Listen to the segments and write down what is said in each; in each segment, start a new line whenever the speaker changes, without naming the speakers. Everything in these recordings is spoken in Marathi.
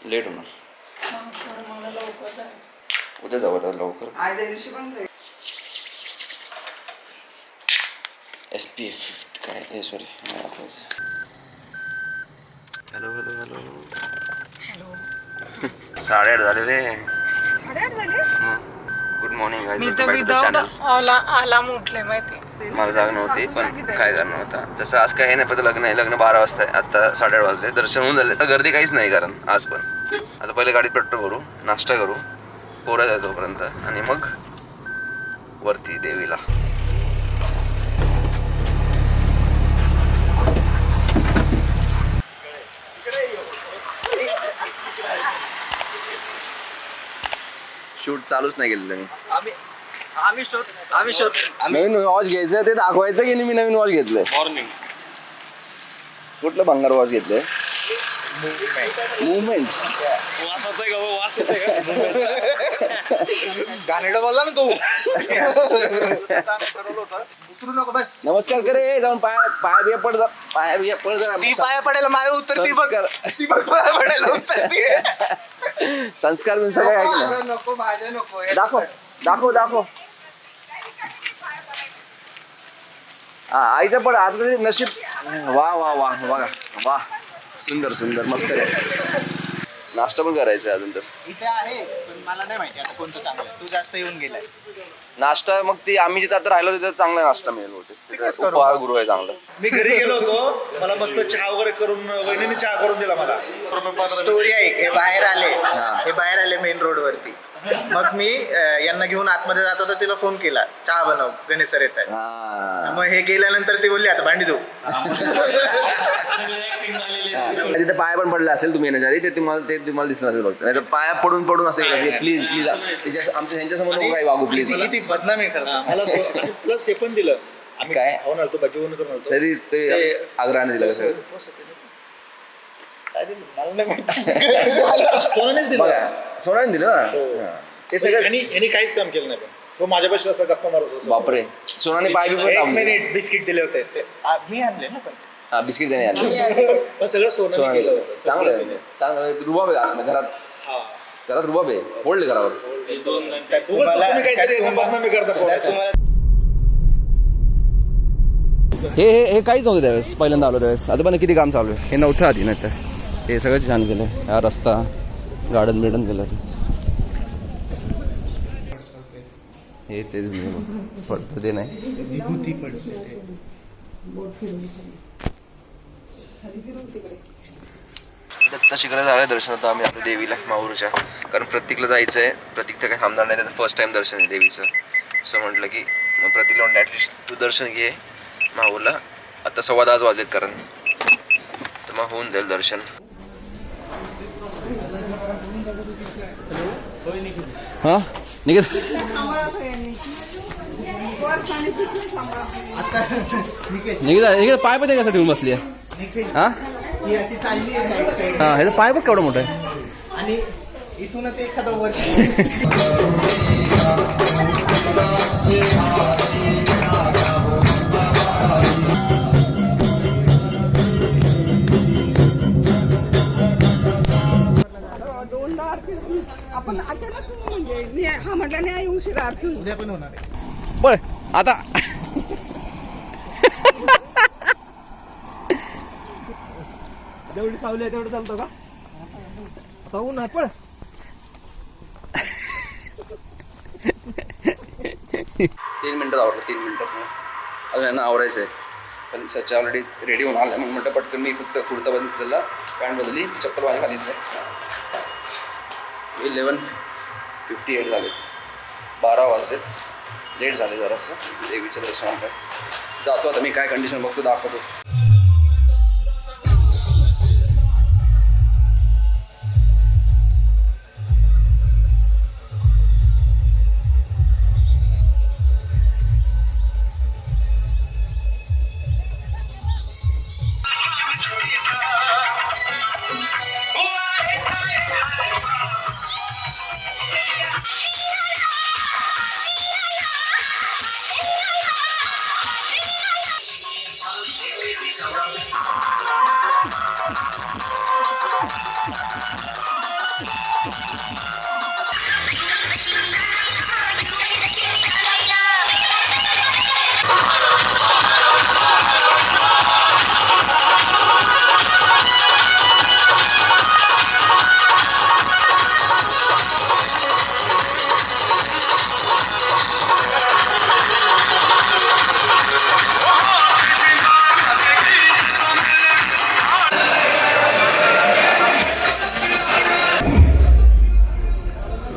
लेट होणार.
मला लवकर जायचं.
उद्या जाऊ आता लवकर.
आदल्या दिवशी पण
SPF काय हे सॉरी दाखवायचं. Hello hello hello
hello.
8:30 झाले रे.
8:30 झाले.
गुड मॉर्निंग
मी तर विदाउट अलार्म उठले माहिती.
मला जाग नव्हती पण काय करणार होता. तसं आज काय नाही, पण लग्न आहे. लग्न 12 वाजता आहे. आता 8:30 वाजले. दर्शन होऊन झाले. तर गर्दी काहीच नाही कारण आज पण. आता पहिले गाडीत पेट्रोल भरू, नाश्ता करू, पोरं जाय तोपर्यंत आणि मग वरती देवीला. शूट चालूच नाही केलेलं मी.
आम्ही
नवीन वॉच घ्यायचं ते दाखवायचं की मी नवीन वॉच घेतलंय.
मॉर्निंग
कुठलं भंगार वॉच घेतलंय? मुवमेंट.
वास होतोय का? वास होतोय का?
गाणेडं बोलला ना तू. उतरू नको बस.
नमस्कार करे जाऊन पाय बिया पड जा. पाय बिया पड जा.
ती पाया पडायला माझ्या उत्तर ती बघ. ती बघ पाया पडायला उत्तर ती.
संस्कार बिन सगळं आहे की नाही?
नको माझ्या नको.
दाखव दाखव दाखव. हा आईचं पण आता तरी नशीब. वा वा वा बघा वा. सुंदर सुंदर मस्त आहे. नाश्ता पण करायचा अजून तर.
इथे आहे पण मला नाही माहिती आता कोणतं चांगलं आहे. तू जास्त येऊन गेलाय.
नाश्ता मग ती आम्ही जिथे आता राहिलो तिथे चांगला नाश्ता मिळेल होते. उपहार गृह आहे चांगलं.
मी घरी गेलो होतो. मला मस्त चहा वगैरे करून वहिनीने चहा करून दिला मला.
स्टोरी आहे. हे बाहेर आले मेन रोड वरती. मग मी यांना घेऊन आतमध्ये जात होतो. तिला फोन केला चहा बनव गणेश सर येत आहेत. मग हे गेल्यानंतर ती बोलली आता भांडी धुऊ.
तिथे पाया पण पडले असेल तुम्ही येण्याच्या आधी. ते तुम्हाला दिसणार असेल फक्त. नाही तर पाया पडून पडून असेल. प्लीज प्लीज आमच्या यांच्यासमोर नको काही वागू प्लीज.
किती बदनामी करतात.
मला प्लस हे पण दिलं. आम्ही
काय?
खाऊन आलतो भाजी करून आलतो.
तरी ते आग्रहाने दिलं कसं.
काय दिलं मला नाही माहिती. सोनानेच दिलं.
बघा सोनाने दिलं ना. ते सगळं
यांनी काहीच काम केलं नाही. पण तो माझ्यापाशी असं गप्पा मारत होता.
बापरे. सोनाने पाय बी पण
एक
थांबले.
मिनिट बिस्किट दिले होते मी आणले ना पण.
हा बिस्किट देणे आले.
पण सगळं सोनाने
सोनाने
केलं
दिलं.
होतं.
चांगलं आहे. चांगलं रुबाब आहे घरात.
हा.
घरात रुबाब आहे. होल्ड घरावर.
उगाच तुम्ही काहीतरी बदनामी करता पोराची.
हे काहीच नव्हतं त्यावेळेस. पहिल्यांदा आलो त्यावेळेस. आता पण किती काम चालू आहे. हे नव्हतं आधी. नाही तर हे सगळं छान केलं. हा रस्ता गार्डन बिर्डन केलं. हे ते पडतं ते नाही.
विभूती पडते.
दत्ता शिखराला झालं दर्शन. आता आम्ही आपल्या देवीला माहूरच्या. कारण प्रतीकला जायचं आहे. प्रतीक तर काही थांबणार नाही. त्याचं फर्स्ट टाइम दर्शन आहे देवीचं. सो म्हटलं की मग प्रतीकला म्हणलं ॲटलिस्ट तू दर्शन घे माहूरला. आता 10:15 वाजलेत कारण. तर मग होऊन जाईल दर्शन. हां निघत निघत पाय पण त्यासाठी ठेवून बसली आहे. हां
ही अशी चालली आहे साईड साईड.
हां ह्याचा पाय बघ केवढा मोठा आहे.
आणि इथूनच एखादा वर.
आपण अचानक म्हणजे हा म्हटलं नाही उशिरा आरती
उद्या पण होणार आहे.
बर आता
जेवढी सावली आहे तेवढं चालतो का? आता ऊन आहे पण.
3 मिनटं आवरलं. 3 मिनटं अजून यांना आवरायचं आहे. पण सच्चा ऑलरेडी रेडी होऊन आला. मग म्हटलं पटकन मी फक्त कुर्ता बदलला, पॅन्ट बदलली, चप्पल माझ्या खालीच आहे. 11:58 झालेत. 12 वाजलेत. लेट झाले जरासं देवीच्या दर्शनाला. जातो आता मी. काय कंडिशन बघतो दाखवतो.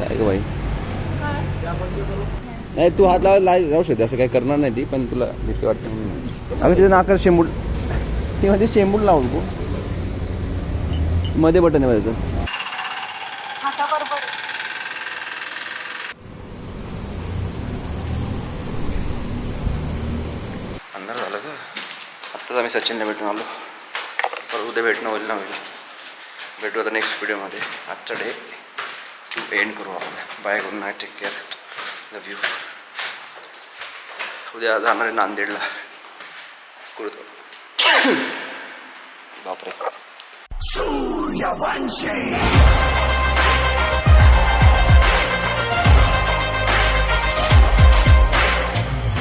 काय ग बाई नाही तू हात लावायला जाऊ शकते असं काही करणार नाही ती पण तुला भीती वाटते म्हणून. अगं तिथं नाकार शेंबूड ती मध्ये शेंबूड लावून तू मध्ये बटन आहे त्याचं
हाताबरोबर
अंधार झालं का आत्ताच आम्ही सचिनला भेटून आलो परत उद्या भेटणं होईल ना होईल भेटू आता नेक्स्ट व्हिडिओमध्ये आजचा डे एंड करू आपण bye good night take care love you उद्या जाणार आहे नांदेडला कुठं बापरे